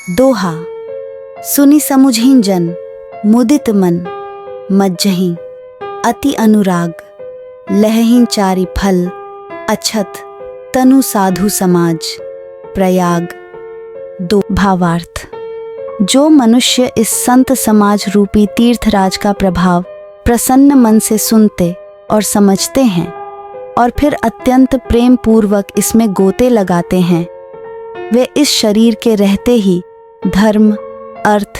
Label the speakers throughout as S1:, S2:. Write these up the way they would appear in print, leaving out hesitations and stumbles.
S1: दोहा। सुनि समुझहिं जन मुदित मन, मज्जहिं अति अनुराग, लहहिं चारि फल अछत, तनु साधु समाज प्रयाग। दो भावार्थ। जो मनुष्य इस संत समाज रूपी तीर्थराज का प्रभाव प्रसन्न मन से सुनते और समझते हैं और फिर अत्यंत प्रेम पूर्वक इसमें गोते लगाते हैं, वे इस शरीर के रहते ही धर्म, अर्थ,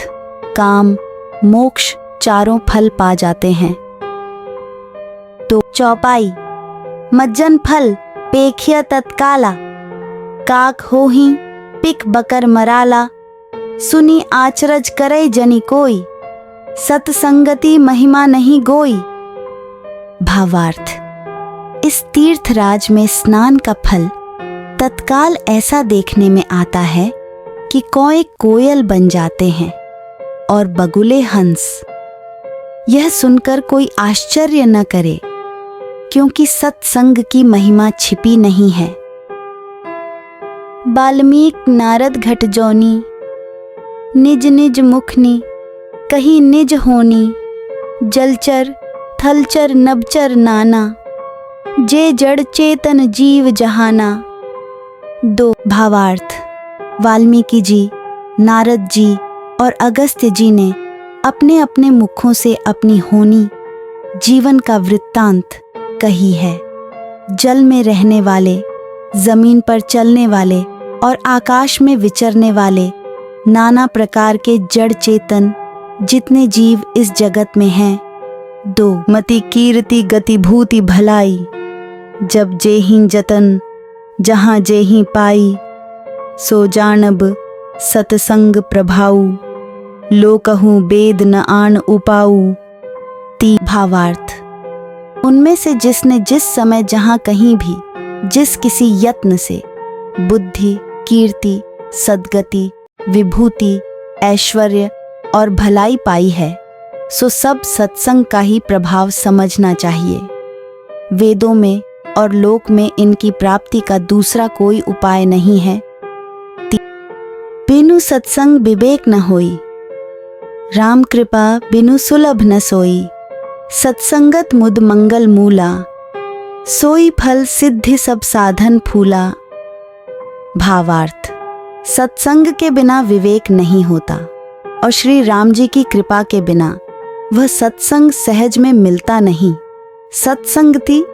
S1: काम, मोक्ष चारों फल पा जाते हैं। तो चौपाई। मज्जन फल पेखिय तत्काला, काक होहि पिक बकर मराला, सुनी आचरज करे जनि कोई, सतसंगति महिमा नहीं गोई। भावार्थ। इस तीर्थराज में स्नान का फल तत्काल ऐसा देखने में आता है कि कोय कोयल बन जाते हैं और बगुले हंस। यह सुनकर कोई आश्चर्य न करे, क्योंकि सत्संग की महिमा छिपी नहीं है। बाल्मीक नारद घट जौनी, निज निज मुखनी कहीं निज होनी, जलचर थलचर नभचर नाना, जे जड़ चेतन जीव जहाना। दो भावार्थ। वाल्मीकि जी, नारद जी और अगस्त्य जी ने अपने अपने मुखों से अपनी होनी, जीवन का वृत्तांत कही है। जल में रहने वाले, जमीन पर चलने वाले और आकाश में विचरने वाले नाना प्रकार के जड़ चेतन जितने जीव इस जगत में हैं। दो मति कीर्ति गति भूति भलाई, जब जेहिं जतन जहाँ जेहिं पाई, सो जानब सतसंग प्रभाऊ, लोकहूँ वेद न आन उपाऊ। ती भावार्थ। उनमें से जिसने जिस समय जहाँ कहीं भी जिस किसी यत्न से बुद्धि, कीर्ति, सद्गति, विभूति, ऐश्वर्य और भलाई पाई है, सो सब सत्संग का ही प्रभाव समझना चाहिए। वेदों में और लोक में इनकी प्राप्ति का दूसरा कोई उपाय नहीं है। बिनु सत्संग विवेक न होई, राम कृपा बिनु सुलभ न सोई, सत्संगत मुद मंगल मूला, सोई फल सिद्धि सब साधन फूला। भावार्थ। सत्संग के बिना विवेक नहीं होता और श्री राम जी की कृपा के बिना वह सत्संग सहज में मिलता नहीं। सत्संगति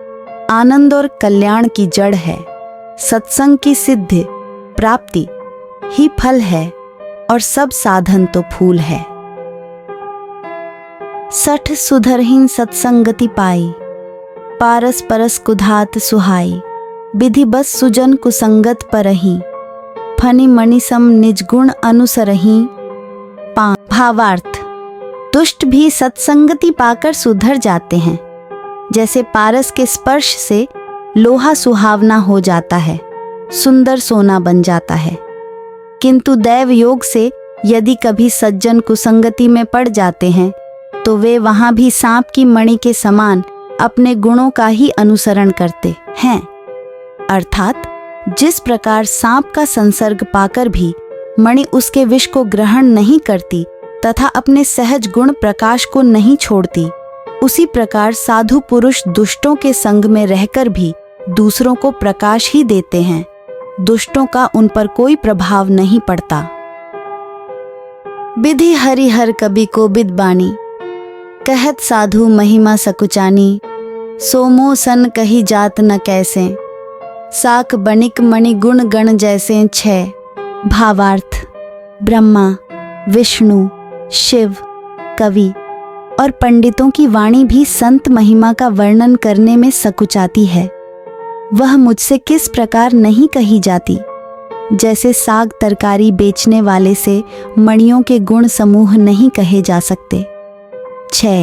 S1: आनंद और कल्याण की जड़ है। सत्संग की सिद्धि, प्राप्ति ही फल है और सब साधन तो फूल है। सठ सुधरहीन सत्संगति पाई, पारस परस कुधात सुहाई, विधि बस सुजन कुसंगत परही, फनि मणि सम निज गुण अनुसरही। भावार्थ। दुष्ट भी सत्संगति पाकर सुधर जाते हैं। जैसे पारस के स्पर्श से लोहा सुहावना हो जाता है, सुंदर सोना बन जाता है, किंतु दैव योग से यदि कभी सज्जन कुसंगति में पड़ जाते हैं तो वे वहां भी सांप की मणि के समान अपने गुणों का ही अनुसरण करते हैं। अर्थात जिस प्रकार सांप का संसर्ग पाकर भी मणि उसके विष को ग्रहण नहीं करती तथा अपने सहज गुण प्रकाश को नहीं छोड़ती, उसी प्रकार साधु पुरुष दुष्टों के संग में रहकर भी दूसरों को प्रकाश ही देते हैं। दुष्टों का उन पर कोई प्रभाव नहीं पड़ता। विधि हरिहर कबि कोबिद बानी, कहत साधु महिमा सकुचानी, सोमो सन कही जात न कैसे, साक बणिक मणि गुण गण जैसे छह। भावार्थ। ब्रह्मा, विष्णु, शिव, कवि और पंडितों की वाणी भी संत महिमा का वर्णन करने में सकुचाती है। वह मुझसे किस प्रकार नहीं कही जाती, जैसे साग तरकारी बेचने वाले से मणियों के गुण समूह नहीं कहे जा सकते। 6